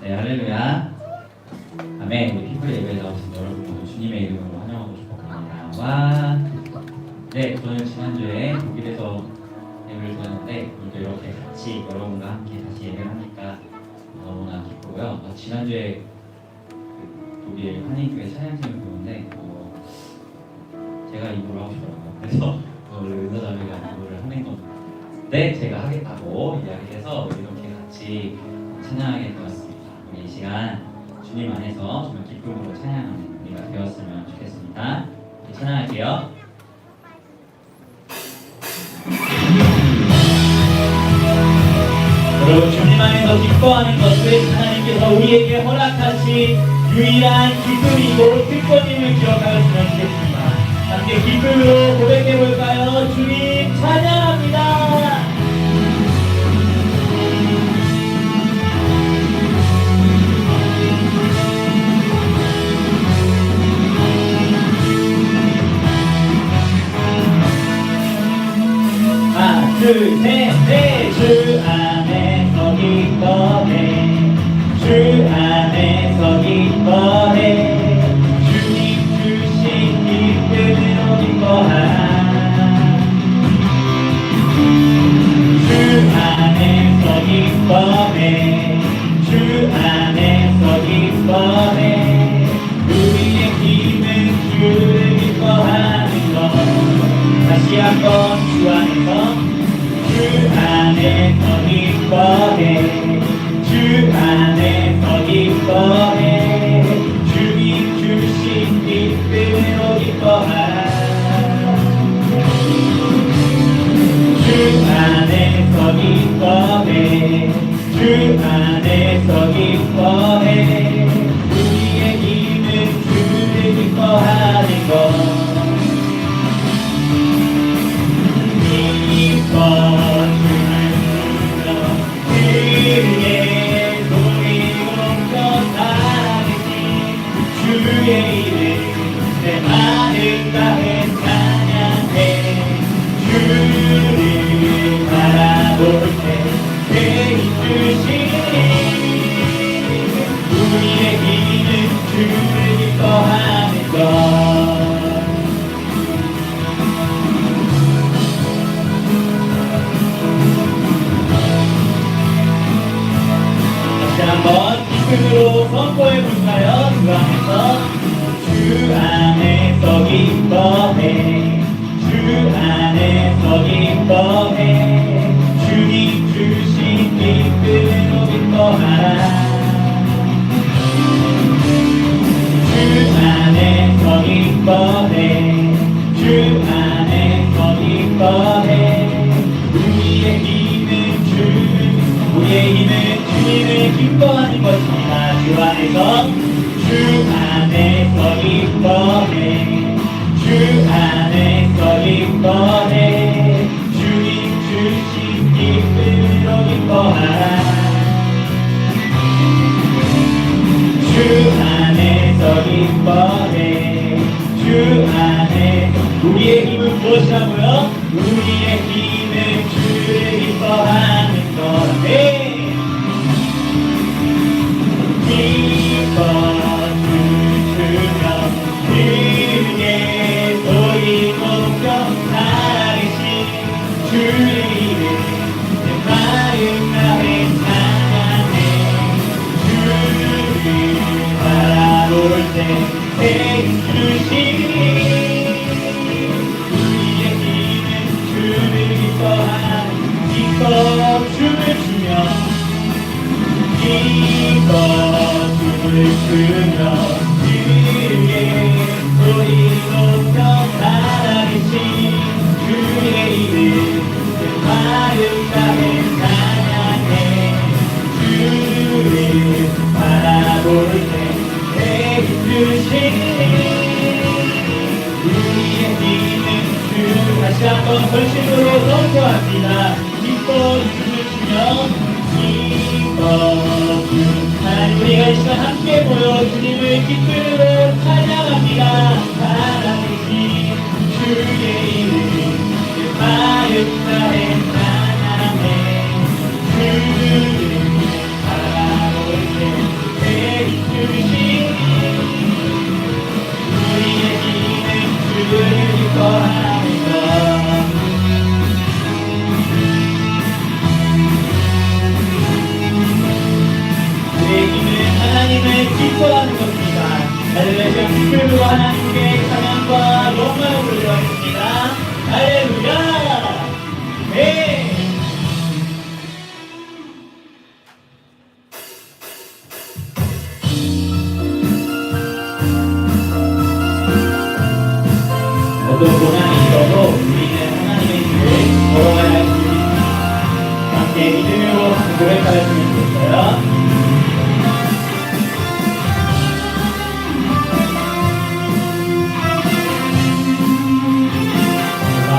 네, 할렐루야. 아멘. 우리 피플 예배에 나오신 여러분 모두 주님의 이름으로 환영하고 싶었습니다. 와. 네, 저는 지난주에 독일에서 예배를 드렸는데 오늘도 이렇게 같이 여러분과 함께 다시 예배를 하니까 너무나 기쁘고요. 지난주에 독일 한인교회 찬양팀을 보는데 제가 이거를 하고 싶더라고요. 그래서 오늘 은사자매가 이거를 하는 건데 제가 하겠다고 이야기해서 이렇게 같이 찬양하게 되었습니다. 우리 이 시간 주님 안에서 정말 기쁨으로 찬양하는 우리가 되었으면 좋겠습니다. 찬양할게요. 여러분, 주님 안에서 기뻐하는 것을 하나님께서 우리에게 허락하신 유일한 기쁨이고 특권임을 기억하였으면 좋겠습니다. 함께 기쁨으로 고백해볼까요? 주님 찬양합니다. 하나, 둘, 셋, 넷. 주 안에서 기뻐해. 주 안에서 기뻐해. 주님 주신 기쁨으로 기뻐하라. 주 안에서 기뻐해. 주 안에서 기뻐해. 우리의 힘은 주를 기뻐하는 것. 다시 한번 주 안에서. 주 안에서 기뻐해. 주 안에서 기뻐해. 주님 주신 기쁨으로 기뻐하라. 주 안에서 기뻐해. 주 안에서 기뻐해. 우리의 힘은 주를 기뻐하는 것. 주의 이름 내 마음 다해 찬양해. 주를 바라볼 때 내 힘주시니 우리의 힘은 주를 기뻐하는 것. 다시 한번 기쁨으로 선포해볼까요? 주 안에서 기뻐해. 주 안에서 기뻐해. 주님 주신 기쁨으로 기뻐하라. 주 안에서 기뻐해. 주 안에서 기뻐해. 우리의 힘은 주님을 기뻐하는 것입니다. 주 안에서. 주 안에서 기뻐해. 주 안에서 기뻐해. 주님 주신 기쁨으로 기뻐하라. 주 안에서 기뻐해. 주 안에서. 우리의 힘은 무엇이라고요? 우리의 힘은 주를 기뻐하는 것. 네. 기뻐 주께 소리 높여 살아계신 주의 이름 내 마음 다해 찬양해. 주를 바라볼 때 내 힘주시니 우리의 힘은 주를 기뻐하는 기뻐 춤을 추며 기뻐 춤을 추며 주의 소리 높여 살아계신 주의 이름 내 마음 다해 찬양해. 주를 바라볼 때 내 힘주시니 우리의 힘은 주. 다시 한번 전심으로 선포합니다. 기뻐 춤을 추며 기뻐 춤. 하나님, 우리가 이 시간 함께 모여 주님을 기쁨으로 찬양합니다. 살아계신 주의 이름 내 마음 다해 찬양해. 주 할렐루야. 그리고 하나님께 찬양과 영광을 돌려드립니다. 할렐루야. 네. 어떤 고난이 있어도 우리는 하나님의 길을 걸어가야 할 수 있습니다. 함께 믿음으로 고백하였으면 좋겠어요.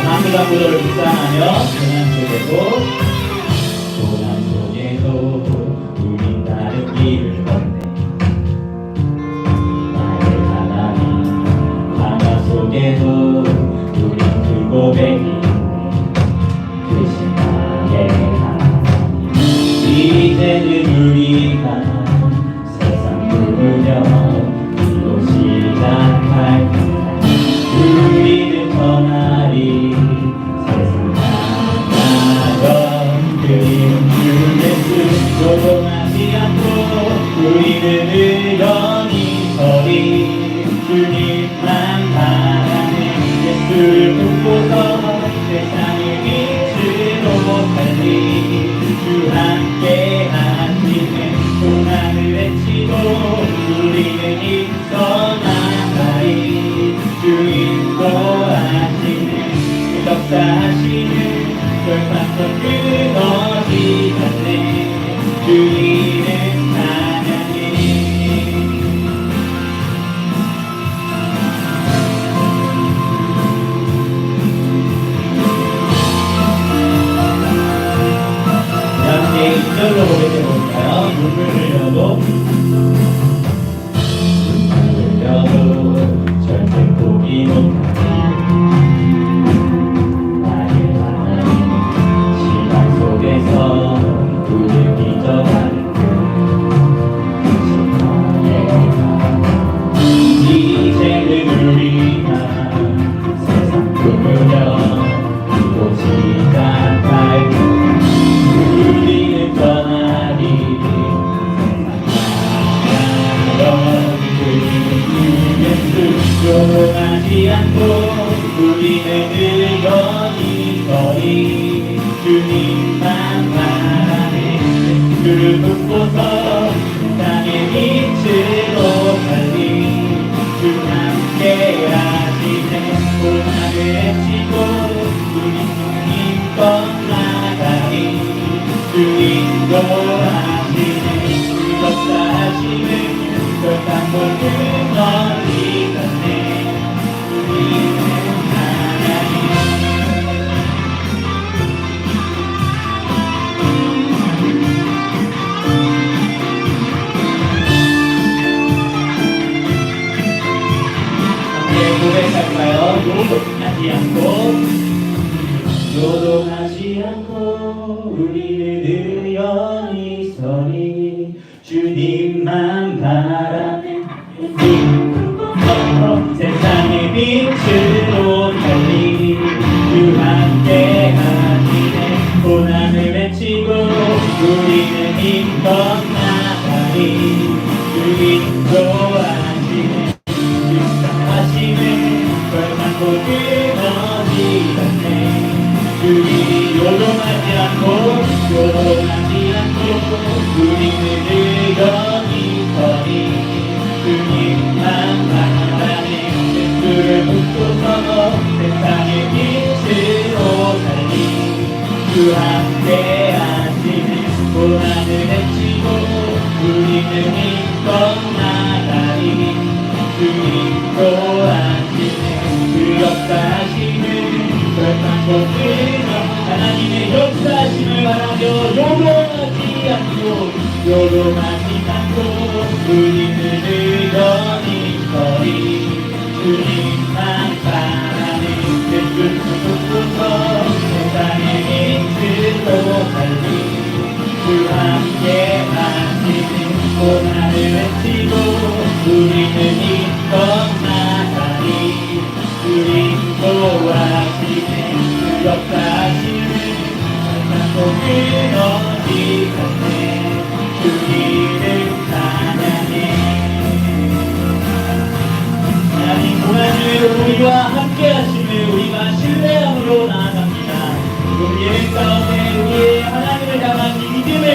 마음과 구도를 묵상하며 고난 속에서 우린 다른 길을 걷네. 나의 하나님 바다 속에서 우린 그 고백이 크신 나의 하나님. 이제는 우리가 세상 부르며 이로 시작할 때 우리는 떠나리. 세상 나가던 그 이름 주 예수 조종하지 않고 우리는 여전히 서리. 주님만 바라네. 예수를 품고서 세상의 빛으로 살리. 주 함께 하시네. 고난을 외치고 우리는 힘써 나가리. 주인도 하시네. 역사하시는 결판선 끊어지지 않네. 주님은 하나님. 함께 2절로 고백해볼까요? 눈물 흘려도 절대 포기 못하니. 나의 하나님 시간 속에서 우릴 잊어가는 이제는 우리가 세상 꿈으려 이곳 시작할 때 우리는 떠나리. 조롱하지 않고 우리는 여전히 서리. 주님만 바라네. 그를 품고서 세상의 빛으로 살리. 주 함께 하시네. 고난을 외치고 우리 힘껏 나가리. 주인도 하시네. 주 역사하시는 결단을 끊어지지 않네. 우리는 하나님. 함께 고백할까요? 요동하지 않고 우리는 여전히 서리. 주님만 바라네. 세상의 빛으로 달리. 주 함께 하시네. 고난을 외치고 우리는 힘껏 나가리. 주인도 하시네. 하시네. 결단코 끊어지지 않네. 주님 요동하지 않고 우리는 여전히 서리. 주님만 바라네. 예수를 붙고서 세상의 빛으로 살리. 주 함께 하시네. 고난을 외치고 우리는 힘껏 나가리. 주님도 하시네. 그 역사하시는 결단코 끊어 하나님의 역사하심을 바라며 요동하지 않고 우리는 여전히 서리. 주님만 바라네. 예수를 품고서 세상의 빛으로 살리. 주 함께 하시네. 고난을 외치고 우리는 힘껏 나가리. 주님도 하시네. 그 역사하시는 결단코 끊어지지 않네. 주님은 하나님.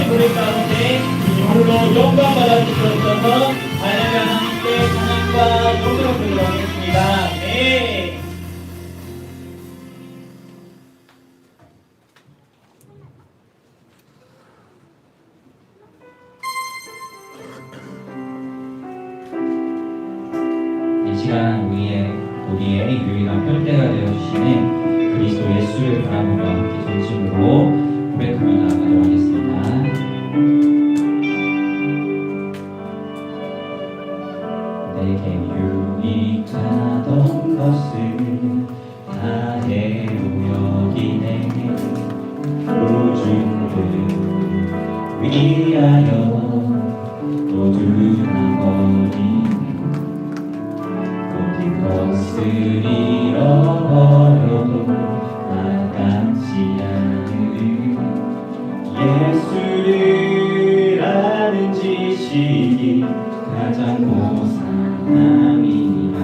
고백 가운데 홀로 영광 받아주셨어서 하나님 하나님께 찬양과 영광을 드리겠습니다. 네. 이 시간 우리의 유일한 펼대가 되어주시는 그리스도 예수를 바라보며 함께 전심으로 고백하며 나아가도록 하겠습니다. 내게 유익하던 것을 다 해로 여기네. 오죽을 위하여 모두 나버린 모든 것을 잃어버려도 아깝지 않은 예수를 아는 지식이 가장 고상함이니라.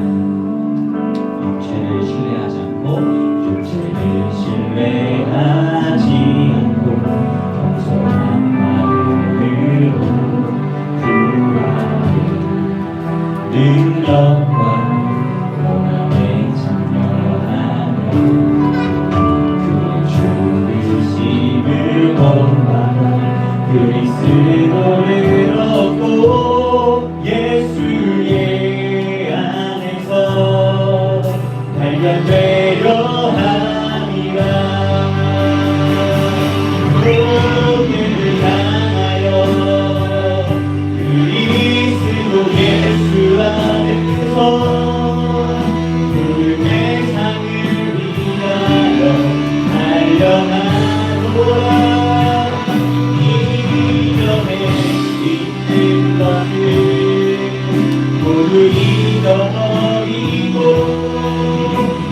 육체를 신뢰하지 않고 겸손한 마음으로 구하는 능력과 고난에 참여하며 그의 죽으심을 본받아 그리스도를 얻고 예수의 안에서 발견되려 함이라. 모두를 향하여 그리스도 예수 안에서 그 세상을 위하여 달려가노라. 이전에 있는 것을 모두 잊어버리고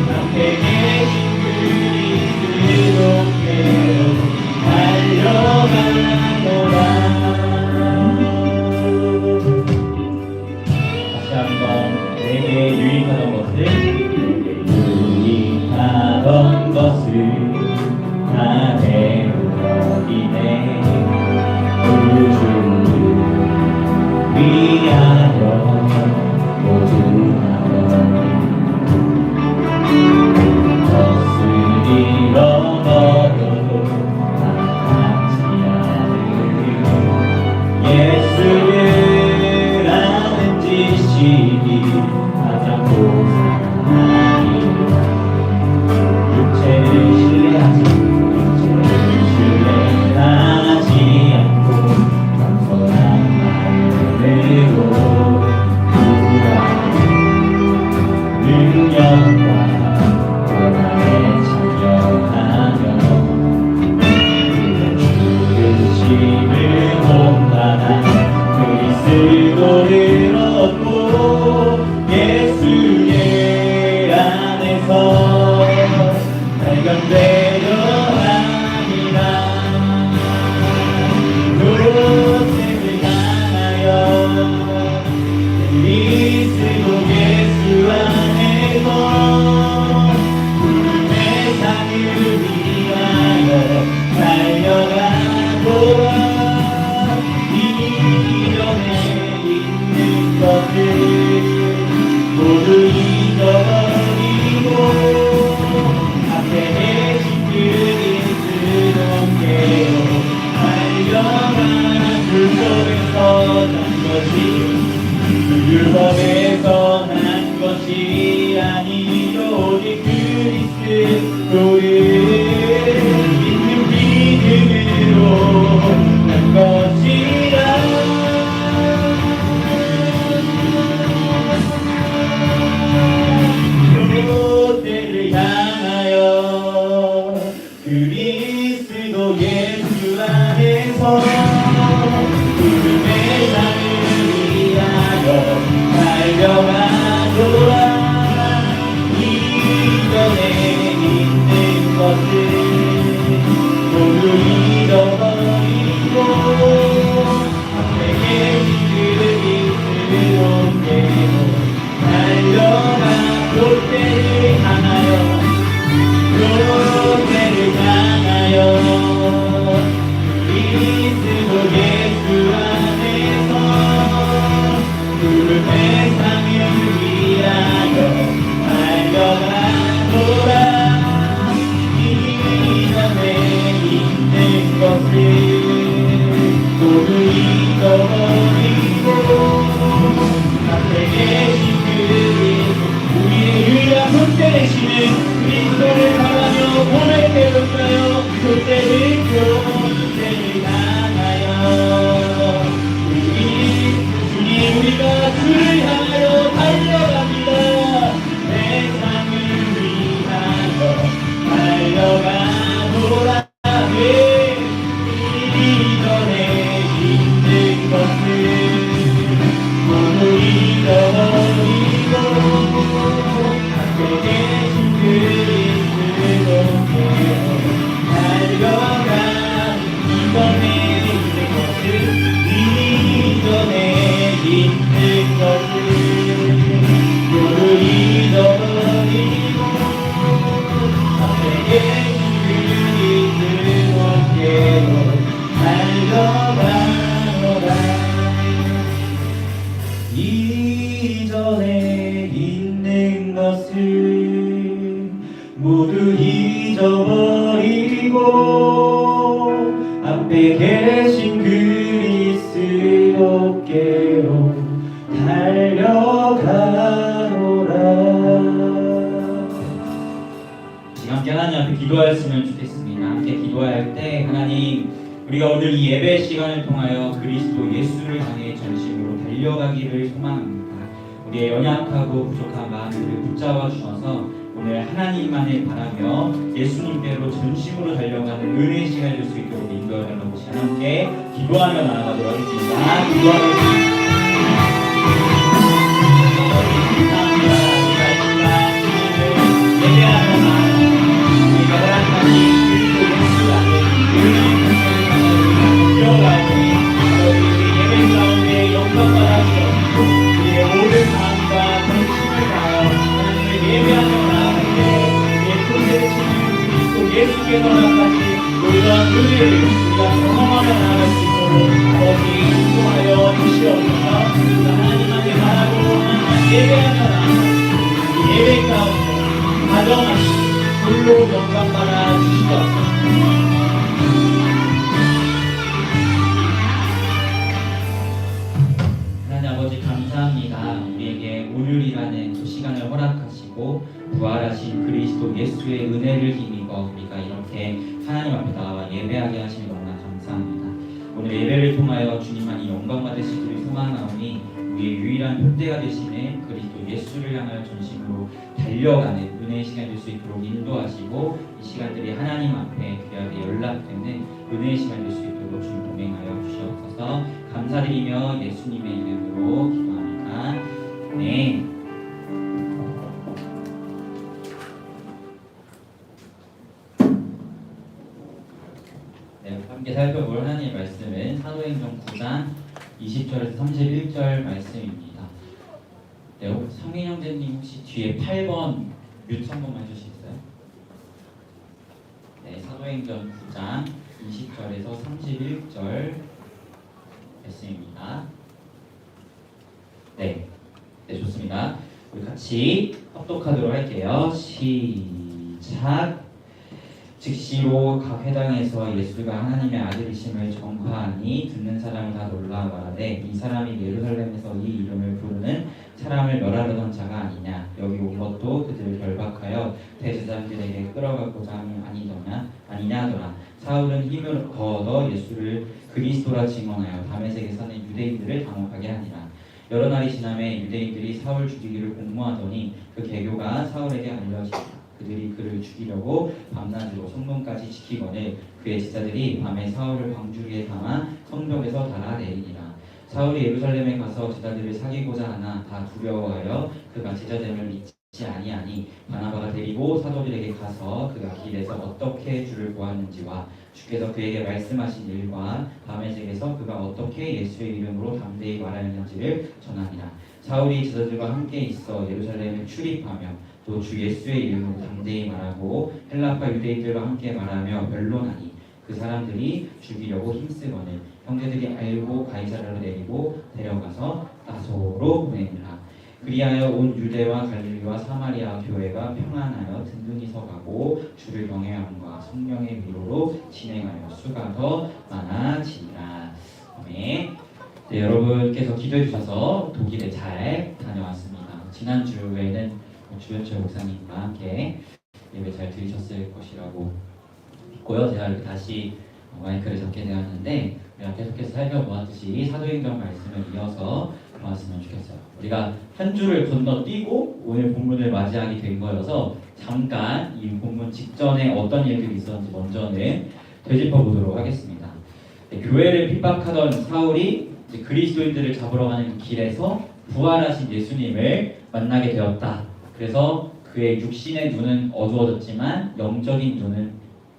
앞에 계신 그리스도께로 달려가노라. 다시 한번 내게 유익하던 것을 다 배우기네. 우주를 위하여 모두 나버린 것을 잃어버려도 아깝지 않은 예수를 아는 지식이 가장 고상하니 육체를 신뢰하지 않고 겸손한 마음으로 구하는 능력과 고난에 참여하며 그의 죽으심을 본받아 그리스도를 얻고 예수의 안에서 발견되려 함이라. 그곳을 향하여 그리스도 예수 안에서 구름의 상을 위하여 달려가노라. 이전에 있는 것을 모두 잊어버리고 앞에 계신 그리스도께로 달려가는 율법에서 난 것이 율법에서 난 것이 아니요 오직 그리스도를 믿는 믿음으로 난 것이라. 그곳들을 향하여 그리스도 예수 안에서 구름의 상을 위하여 달려가노라. 이전에 있는 것을 모두 잃어버리고 앞에 계신 그리스도께로 달려가. 롯데를 향하여 롯데를 향하여 그리스도 이전에 있는 것을 모두 잊어버리고 앞에 계신 그리스도 어깨로 달려가노라. 이전에 있는 것을 모두 잊어버리고 앞에 계신 그리스도께로 달려가노라. 지금 함께 하나님 앞에 기도하였으면 좋겠습니다. 함께 기도할 때 하나님, 우리가 오늘 이 예배 시간을 통하여 그리스도 예수를 향해 전심으로 달려가기를 소망합니다. 우리의 연약하고 부족한 마음들을 붙잡아 주셔서 오늘 하나님만을 바라며 예수님께로 전심으로 달려가는 은혜의 시간이 될 수 있도록 인도해 달라고 함께 기도하며 나아가도록 하겠습니다. 기도하겠습니다. 예수께서 나같이 놀라운 은혜를 우리가 경험하며 나아갈 수 있도록 아버지 인도하여 주시옵소서. 하나님만을 바라고 하나님만 예배하며 나아가는 이 예배 가운데 가정하시 불로 영광받아 주시옵소서. 하나님 아버지 감사합니다. 우리에게 오늘이라는 그 시간을 허락하시고 부활하신 그리스도 예수의 은혜를 힘입어 우리가 이렇게 하나님 앞에 나와 예배하게 하시니 너무나 감사합니다. 오늘 예배를 통하여 주님만이 영광 받으시기를 소망하오니 우리의 유일한 표대가 되시는 그리스도 예수를 향하여 전심으로 달려가는 은혜의 시간이 될 수 있도록 인도하시고 이 시간들이 하나님 앞에 귀하게 연락되는 은혜의 시간이 될 수 있도록 주님 동행하여 주시옵소서. 감사드리며 예수님의 이름으로 기도합니다. 네. 함께 살펴볼 하나님의 말씀은 사도행전 9장 20절에서 31절 말씀입니다. 네, 성인 형제님 혹시 뒤에 8번 뮤트 한 번만 해주시겠어요? 네, 사도행전 9장 20절에서 31절 말씀입니다. 네, 좋습니다. 우리 같이 합독하도록 할게요. 시작. 즉시로 각 회당에서 예수가 하나님의 아들이심을 전파하니 듣는 사람이 다 놀라 말하되 이 사람이 예루살렘에서 이 이름을 부르는 사람을 멸하려던 자가 아니냐. 여기 온 것도 그들을 결박하여 대제사장들에게 끌어가고자 함이 아니냐더라. 사울은 힘을 거둬 예수를 그리스도라 증언하여 다메섹에 사는 유대인들을 당혹하게 하니라. 여러 날이 지나매 유대인들이 사울 죽이기를 공모하더니 그 계교가 사울에게 알려지니라. 그들이 그를 죽이려고 밤낮으로 성문까지 지키거늘 그의 제자들이 밤에 사울을 광주리에 담아 성벽에서 달아내리니라. 사울이 예루살렘에 가서 제자들을 사귀고자 하나 다 두려워하여 그가 제자됨을 믿지 아니하니 바나바가 데리고 사도들에게 가서 그가 길에서 어떻게 주를 구하는지와 주께서 그에게 말씀하신 일과 다메섹에서 그가 어떻게 예수의 이름으로 담대히 말하였는지를 전하니라. 사울이 제자들과 함께 있어 예루살렘에 출입하며 또 주 예수의 이름으로 담대히 말하고 헬라파 유대인들과 함께 말하며 변론하니 그 사람들이 죽이려고 힘쓰거늘 형제들이 알고 가이사랴로 내리고 데려가서 나소로 보내니라. 그리하여 온 유대와 갈릴리와 사마리아 교회가 평안하여 든든히 서가고 주를 경외함과 성령의 위로로 진행하여 수가 더 많아지니라. 아멘. 네, 여러분께서 기도해 주셔서 독일에 잘 다녀왔습니다. 지난주에는 주현철 목사님과 함께 예배 잘 들으셨을 것이라고 믿고요. 제가 이렇게 다시 마이크를 잡게 되었는데 우리가 계속해서 살펴보았듯이 사도행전 말씀을 이어서 보았으면 좋겠어요. 우리가 한 주를 건너뛰고 오늘 본문을 맞이하게 된 거여서 잠깐 이 본문 직전에 어떤 일들이 있었는지 먼저는 되짚어보도록 하겠습니다. 네, 교회를 핍박하던 사울이 이제 그리스도인들을 잡으러 가는 길에서 부활하신 예수님을 만나게 되었다. 그래서 그의 육신의 눈은 어두워졌지만 영적인 눈은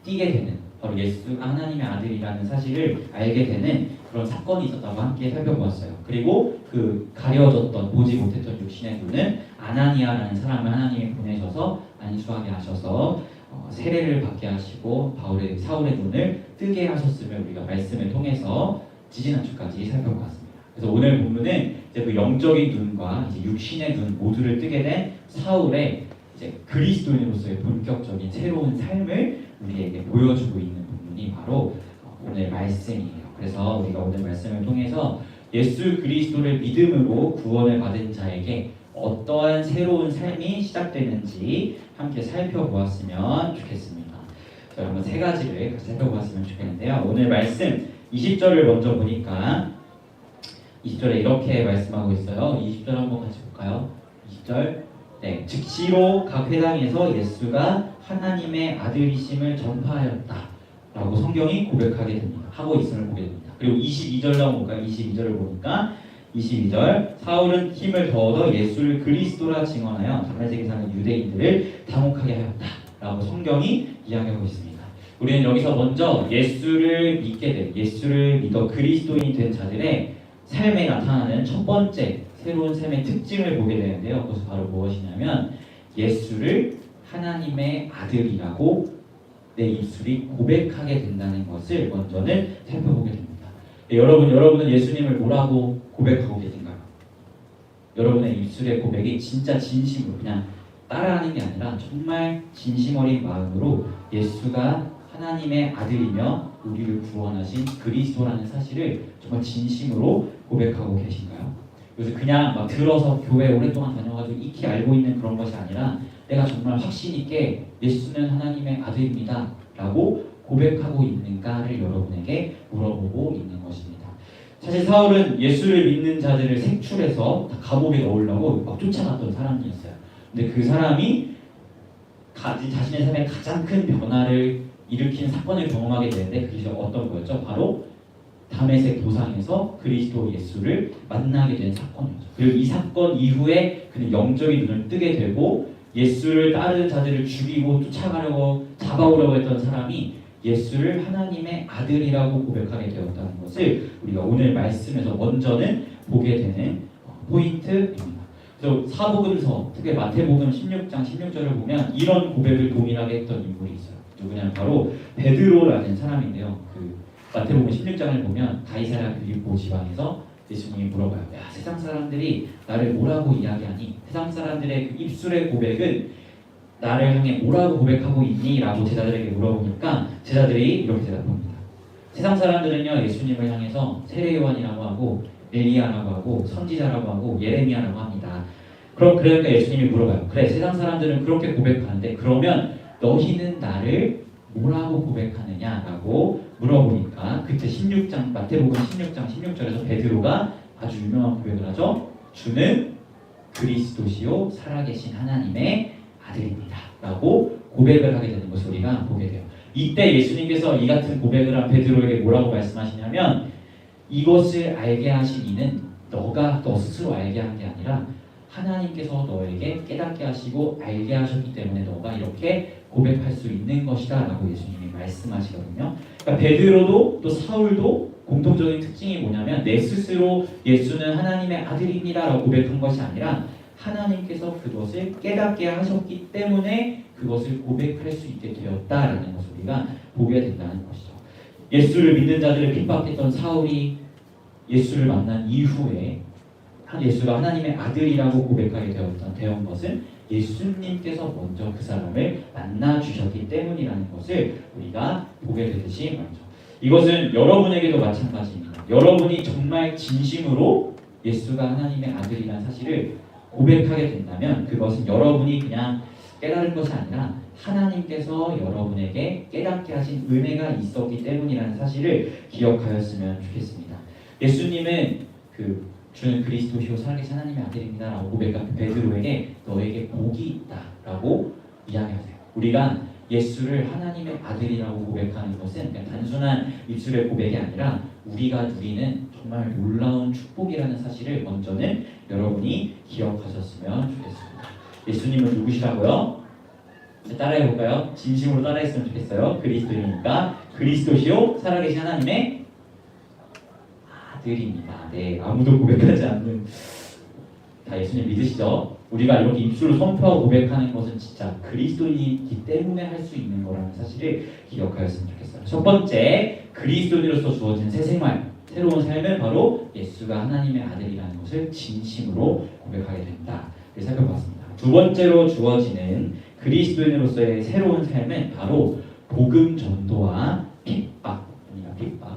띄게 되는 바로 예수가 하나님의 아들이라는 사실을 알게 되는 그런 사건이 있었다고 함께 살펴보았어요. 그리고 그 가려졌던 보지 못했던 육신의 눈은 아나니아라는 사람을 하나님이 보내셔서 안수하게 하셔서 세례를 받게 하시고 사울의 눈을 뜨게 하셨음을 우리가 말씀을 통해서 지지난주까지 살펴보았습니다. 그래서 오늘 본문은 이제 그 영적인 눈과 이제 육신의 눈 모두를 뜨게 된 사울의 이제 그리스도인으로서의 본격적인 새로운 삶을 우리에게 보여주고 있는 부분이 바로 오늘 말씀이에요. 그래서 우리가 오늘 말씀을 통해서 예수 그리스도를 믿음으로 구원을 받은 자에게 어떠한 새로운 삶이 시작되는지 함께 살펴보았으면 좋겠습니다. 저희 한번 세 가지를 같이 살펴보았으면 좋겠는데요. 오늘 말씀 20절을 먼저 보니까 20절에 이렇게 말씀하고 있어요. 20절 한번 같이 볼까요? 20절 네, 즉시로 각 회당에서 예수가 하나님의 아들이심을 전파하였다 라고 성경이 고백하게 됩니다. 하고 있음을 보게 됩니다. 그리고 22절로 한번 볼까요? 22절을 보니까 22절 사울은 힘을 더 얻어 예수를 그리스도라 증언하여 다메섹에 사는 유대인들을 당혹하게 하였다 라고 성경이 이야기하고 있습니다. 우리는 여기서 먼저 예수를 믿게 된, 예수를 믿어 그리스도인이 된 자들의 삶에 나타나는 첫 번째 새로운 삶의 특징을 보게 되는데요. 그것은 바로 무엇이냐면 예수를 하나님의 아들이라고 내 입술이 고백하게 된다는 것을 먼저는 살펴보게 됩니다. 네, 여러분은 예수님을 뭐라고 고백하고 계신가요? 여러분의 입술의 고백이 진짜 진심으로 그냥 따라하는 게 아니라 정말 진심 어린 마음으로 예수가 하나님의 아들이며 우리를 구원하신 그리스도라는 사실을 정말 진심으로 고백하고 계신가요? 그래서 그냥 막 들어서 교회 오랫동안 다녀가지고 익히 알고 있는 그런 것이 아니라 내가 정말 확신 있게 예수는 하나님의 아들입니다 라고 고백하고 있는가를 여러분에게 물어보고 있는 것입니다. 사실 사울은 예수를 믿는 자들을 색출해서 다 감옥에 넣으려고 막 쫓아갔던 사람이었어요. 근데 그 사람이 자신의 삶에 가장 큰 변화를 일으키는 사건을 경험하게 되는데 그게 어떤 거였죠? 바로 다메섹 도상에서 그리스도 예수를 만나게 된 사건이었죠. 그리고 이 사건 이후에 그는 영적인 눈을 뜨게 되고 예수를 따르는 자들을 죽이고 쫓아가려고 잡아오려고 했던 사람이 예수를 하나님의 아들이라고 고백하게 되었다는 것을 우리가 오늘 말씀에서 먼저는 보게 되는 포인트입니다. 그래서 사복음서, 특히 마태복음 16장 16절을 보면 이런 고백을 동일하게 했던 인물이 있어요. 누구냐면 바로 베드로라는 사람인데요. 그 마태복음 16장을 보면 가이사랴 빌립보 지방에서 예수님이 물어봐요. 야, 세상 사람들이 나를 뭐라고 이야기하니? 세상 사람들의 그 입술의 고백은 나를 향해 뭐라고 고백하고 있니? 라고 제자들에게 물어보니까 제자들이 이렇게 대답합니다. 세상 사람들은요 예수님을 향해서 세례요한이라고 하고 엘리야라고 하고 선지자라고 하고 예레미야라고 합니다. 그러니까 예수님이 물어봐요. 그래, 세상 사람들은 그렇게 고백하는데 그러면 너희는 나를 뭐라고 고백하느냐라고 물어보니까 그때 마태복음 16장 16절에서 베드로가 아주 유명한 고백을 하죠. 주는 그리스도시요 살아계신 하나님의 아들입니다 라고 고백을 하게 되는 것을 우리가 보게 돼요. 이때 예수님께서 이 같은 고백을 한 베드로에게 뭐라고 말씀하시냐면 이것을 알게 하신 이는 너 스스로 알게 한 게 아니라 하나님께서 너에게 깨닫게 하시고 알게 하셨기 때문에 너가 이렇게 고백할 수 있는 것이다 라고 예수님이 말씀하시거든요. 그러니까 베드로도 또 사울도 공통적인 특징이 뭐냐면 내 스스로 예수는 하나님의 아들입니다 라고 고백한 것이 아니라 하나님께서 그것을 깨닫게 하셨기 때문에 그것을 고백할 수 있게 되었다라는 것을 우리가 보게 된다는 것이죠. 예수를 믿는 자들을 핍박했던 사울이 예수를 만난 이후에 예수가 하나님의 아들이라고 고백하게 되었던 것은 예수님께서 먼저 그 사람을 만나 주셨기 때문이라는 것을 우리가 보게 되듯이 말이죠. 이것은 여러분에게도 마찬가지입니다. 여러분이 정말 진심으로 예수가 하나님의 아들이라는 사실을 고백하게 된다면 그것은 여러분이 그냥 깨달은 것이 아니라 하나님께서 여러분에게 깨닫게 하신 은혜가 있었기 때문이라는 사실을 기억하였으면 좋겠습니다. 예수님은 주는 그리스도시요 살아계신 하나님의 아들입니다 라고 고백한 베드로에게 너에게 복이 있다 라고 이야기하세요. 우리가 예수를 하나님의 아들이라고 고백하는 것은 그냥 단순한 입술의 고백이 아니라 우리가 누리는 정말 놀라운 축복이라는 사실을 먼저는 여러분이 기억하셨으면 좋겠습니다. 예수님은 누구시라고요? 따라해볼까요? 진심으로 따라했으면 좋겠어요. 그리스도이니까 그리스도시요 살아계신 하나님의 아들입니다. 네, 아무도 고백하지 않는 다 예수님 믿으시죠? 우리가 이렇게 입술로 선포하고 고백하는 것은 진짜 그리스도이기 때문에 할 수 있는 거라는 사실을 기억하였으면 좋겠어요. 첫 번째, 그리스도인으로서 주어진 새 생활, 새로운 삶은 바로 예수가 하나님의 아들이라는 것을 진심으로 고백하게 된다. 살펴봤습니다. 두 번째로 주어지는 그리스도인으로서의 새로운 삶은 바로 복음 전도와 핍박,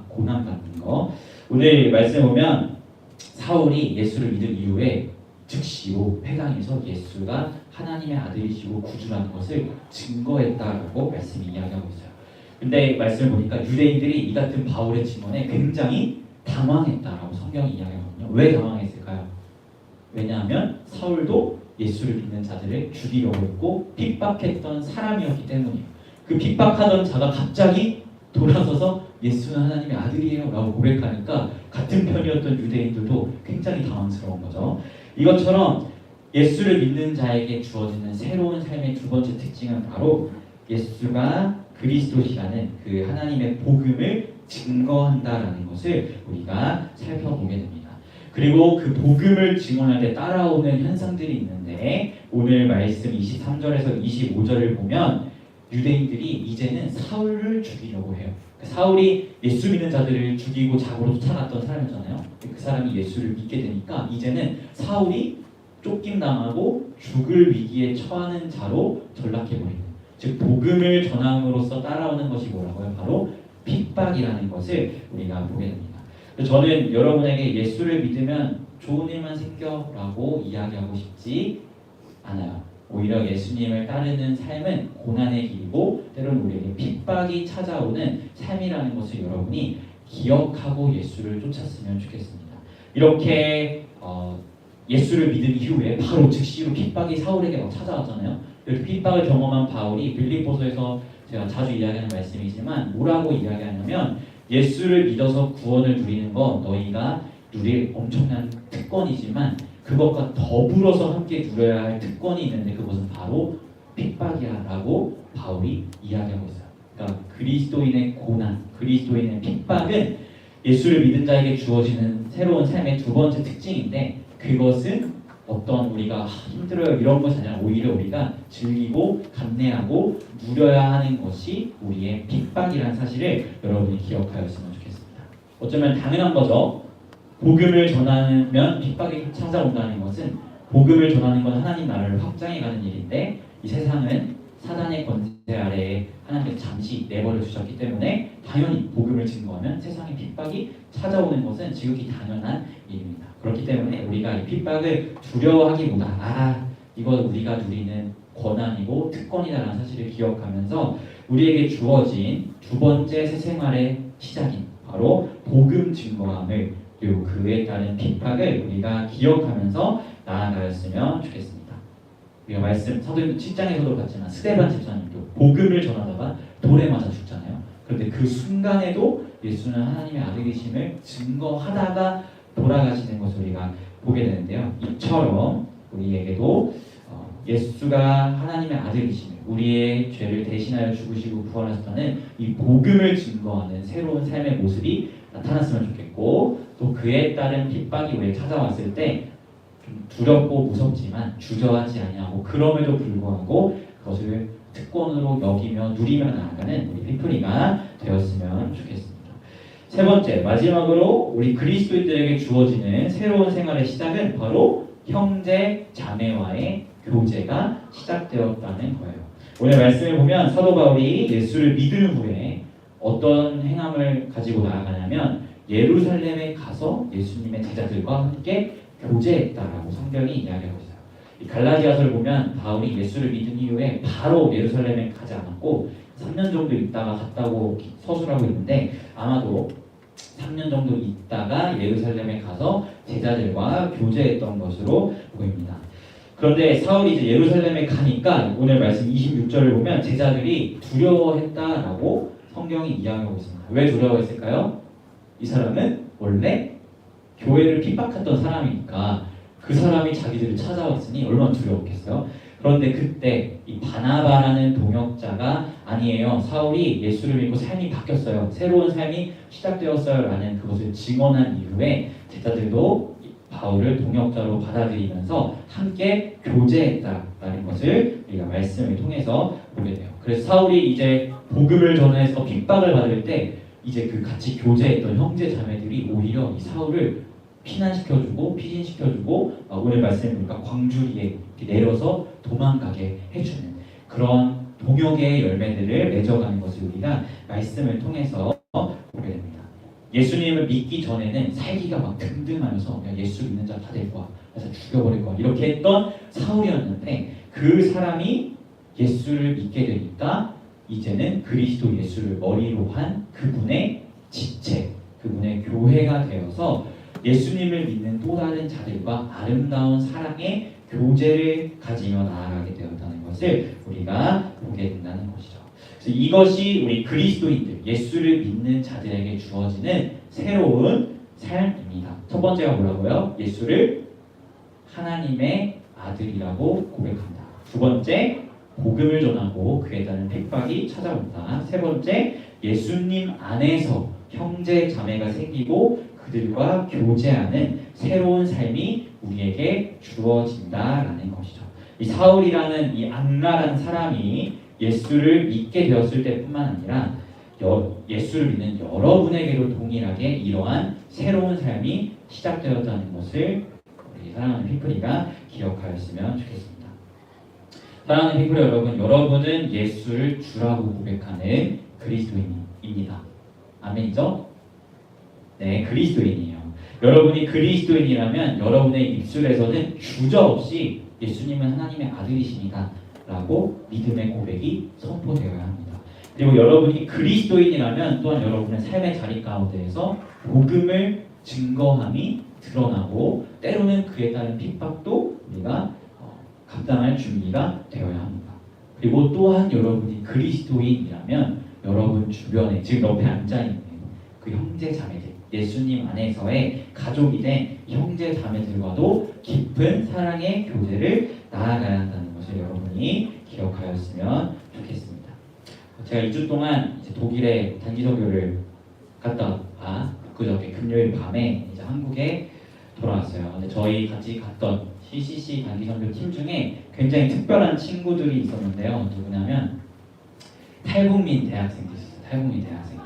고난 받는 거. 오늘 말씀 보면 사울이 예수를 믿은 이후에 즉시로 회당에서 예수가 하나님의 아들이시고 구주라는 것을 증거했다라고 말씀이 이야기하고 있어요. 근데 말씀을 보니까 유대인들이 이 같은 바울의 증언에 굉장히 당황했다라고 성경이 이야기하거든요. 왜 당황했을까요? 왜냐하면 사울도 예수를 믿는 자들을 죽이려고 했고 핍박했던 사람이었기 때문이에요. 그 핍박하던 자가 갑자기 돌아서서 예수는 하나님의 아들이에요 라고 고백하니까 같은 편이었던 유대인들도 굉장히 당황스러운 거죠. 이것처럼 예수를 믿는 자에게 주어지는 새로운 삶의 두 번째 특징은 바로 예수가 그리스도시라는 그 하나님의 복음을 증거한다라는 것을 우리가 살펴보게 됩니다. 그리고 그 복음을 증언할 때 따라오는 현상들이 있는데 오늘 말씀 23절에서 25절을 보면 유대인들이 이제는 사울을 죽이려고 해요. 사울이 예수 믿는 자들을 죽이고 자고로 쫓아갔던 사람이잖아요. 그 사람이 예수를 믿게 되니까 이제는 사울이 쫓김당하고 죽을 위기에 처하는 자로 전락해버리는, 즉 복음을 전함으로써 따라오는 것이 뭐라고요? 바로 핍박이라는 것을 우리가 보게 됩니다. 저는 여러분에게 예수를 믿으면 좋은 일만 생겨라고 이야기하고 싶지 않아요. 오히려 예수님을 따르는 삶은 고난의 길이고 때로는 우리에게 핍박이 찾아오는 삶이라는 것을 여러분이 기억하고 예수를 쫓았으면 좋겠습니다. 이렇게 예수를 믿은 이후에 바로 즉시로 핍박이 사울에게 막 찾아왔잖아요. 이렇게 핍박을 경험한 바울이 빌립보서에서 제가 자주 이야기하는 말씀이지만 뭐라고 이야기하냐면 예수를 믿어서 구원을 누리는 건 너희가 누릴 엄청난 특권이지만 그것과 더불어서 함께 누려야 할 특권이 있는데 그것은 바로 핍박이야 라고 바울이 이야기하고 있어요. 그러니까 그리스도인의 고난, 그리스도인의 핍박은 예수를 믿은 자에게 주어지는 새로운 삶의 두 번째 특징인데 그것은 어떤 우리가 힘들어요 이런 것이 아니라 오히려 우리가 즐기고 감내하고 누려야 하는 것이 우리의 핍박이라는 사실을 여러분이 기억하였으면 좋겠습니다. 어쩌면 당연한 거죠. 복음을 전하면 핍박이 찾아온다는 것은 복음을 전하는 건 하나님 나라를 확장해가는 일인데 이 세상은 사단의 권세 아래에 하나님께서 잠시 내버려 두셨기 때문에 당연히 복음을 증거하면 세상의 핍박이 찾아오는 것은 지극히 당연한 일입니다. 그렇기 때문에 우리가 이 핍박을 두려워하기보다 이건 우리가 누리는 권한이고 특권이다라는 사실을 기억하면서 우리에게 주어진 두 번째 새 생활의 시작인 바로 복음 증거함을 그리고 그에 따른 핍박을 우리가 기억하면서 나아가였으면 좋겠습니다. 우리가 말씀 사도행전 7장에서도 봤지만 스데반 집사님도 복음을 전하다가 돌에 맞아 죽잖아요. 그런데 그 순간에도 예수는 하나님의 아들이심을 증거하다가 돌아가시는 것을 우리가 보게 되는데요. 이처럼 우리에게도 예수가 하나님의 아들이심을 우리의 죄를 대신하여 죽으시고 부활하셨다는 이 복음을 증거하는 새로운 삶의 모습이 나타났으면 좋겠고 또 그에 따른 핍박이 우리에 찾아왔을 때 좀 두렵고 무섭지만 주저하지 아니하고 그럼에도 불구하고 그것을 특권으로 여기며 누리며 나아가는 우리 피플이가 되었으면 좋겠습니다. 세 번째, 마지막으로 우리 그리스도인들에게 주어지는 새로운 생활의 시작은 바로 형제 자매와의 교제가 시작되었다는 거예요. 오늘 말씀을 보면 사도 바울이 예수를 믿은 후에 어떤 행함을 가지고 나아가냐면 예루살렘에 가서 예수님의 제자들과 함께 교제했다라고 성경이 이야기하고 있어요. 이 갈라디아서를 보면 바울이 예수를 믿은 이후에 바로 예루살렘에 가지 않았고 3년 정도 있다가 갔다고 서술하고 있는데 아마도 3년 정도 있다가 예루살렘에 가서 제자들과 교제했던 것으로 보입니다. 그런데 사울이 이제 예루살렘에 가니까 오늘 말씀 26절을 보면 제자들이 두려워했다라고 성경이 이야기하고 있습니다. 왜 두려워했을까요? 이 사람은 원래 교회를 핍박했던 사람이니까 그 사람이 자기들을 찾아왔으니 얼마나 두려웠겠어요. 그런데 그때 이 바나바라는 동역자가 아니에요. 사울이 예수를 믿고 삶이 바뀌었어요. 새로운 삶이 시작되었어요. 라는 그것을 증언한 이후에 제자들도 바울을 동역자로 받아들이면서 함께 교제했다라는 것을 우리가 말씀을 통해서 보게 돼요. 그래서 사울이 이제 복음을 전해서 핍박을 받을 때 이제 그 같이 교제했던 형제 자매들이 오히려 이 사울을 피난시켜주고 피신시켜주고 오늘 말씀을 보니까 광주리에 내려서 도망가게 해주는 그런 동역의 열매들을 맺어가는 것을 우리가 말씀을 통해서 보게 됩니다. 예수님을 믿기 전에는 살기가 막 등등하면서 예수 믿는 자 다 데리고 와, 그래서 죽여버릴 거야 이렇게 했던 사울이었는데 그 사람이 예수를 믿게 되니까 이제는 그리스도 예수를 머리로 한 그분의 지체, 그분의 교회가 되어서 예수님을 믿는 또 다른 자들과 아름다운 사랑의 교제를 가지며 나아가게 되었다는 것을 우리가 보게 된다는 것이죠. 그래서 이것이 우리 그리스도인들, 예수를 믿는 자들에게 주어지는 새로운 삶입니다. 첫 번째가 뭐라고요? 예수를 하나님의 아들이라고 고백한다. 두 번째, 복음을 전하고 그에 따른 핍박이 찾아온다. 세 번째, 예수님 안에서 형제 자매가 생기고 그들과 교제하는 새로운 삶이 우리에게 주어진다라는 것이죠. 이 사울이라는 이 악랄한 사람이 예수를 믿게 되었을 때뿐만 아니라 예수를 믿는 여러분에게도 동일하게 이러한 새로운 삶이 시작되었다는 것을 우리 사랑하는 피플이가 기억하였으면 좋겠습니다. 사랑하는 피플 여러분, 여러분은 예수를 주라고 고백하는 그리스도인입니다. 아멘이죠? 네, 그리스도인이에요. 여러분이 그리스도인이라면 여러분의 입술에서는 주저없이 예수님은 하나님의 아들이십니다 라고 믿음의 고백이 선포되어야 합니다. 그리고 여러분이 그리스도인이라면 또한 여러분의 삶의 자리 가운데에서 복음을 증거함이 드러나고 때로는 그에 따른 핍박도 우리가 감당할 준비가 되어야 합니다. 그리고 또한 여러분이 그리스도인이라면 여러분 주변에 지금 옆에 앉아있는 그 형제 자매들, 예수님 안에서의 가족이 된 형제 자매들과도 깊은 사랑의 교제를 나아가야 한다는 것을 여러분이 기억하였으면 좋겠습니다. 제가 2주 동안 이제 독일에 단기 선교를 갔다가 그저께 금요일 밤에 이제 한국에 돌아왔어요. 근데 저희 같이 갔던 CCC 단기 선교 팀 중에 굉장히 특별한 친구들이 있었는데요. 누구냐면 탈북민 대학생들 있었어요. 탈북민 대학생들.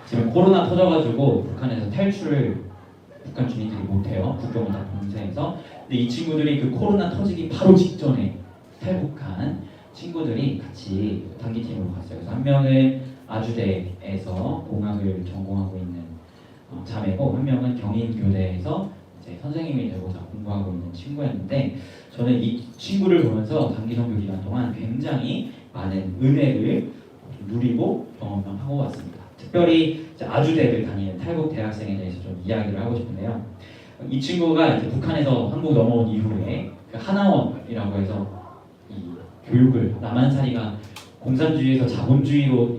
지금 코로나 터져가지고 북한에서 탈출을 북한 주민들이 못해요. 국경을 다 봉쇄해서. 근데 이 친구들이 그 코로나 터지기 바로 직전에 탈북한 친구들이 같이 단기팀으로 갔어요. 그래서 한 명은 아주대에서 공학을 전공하고 있는 자매고 한 명은 경인교대에서 이제 선생님이 되고자 공부하고 있는 친구였는데 저는 이 친구를 보면서 단기 선교 기간 동안 굉장히 많은 은혜를 누리고 경험하고 왔습니다. 특별히 아주대를 다니는 탈북 대학생에 대해서 좀 이야기를 하고 싶은데요. 이 친구가 이제 북한에서 한국 넘어온 이후에 그 하나원이라고 해서 이 교육을 남한살이가 공산주의에서 자본주의로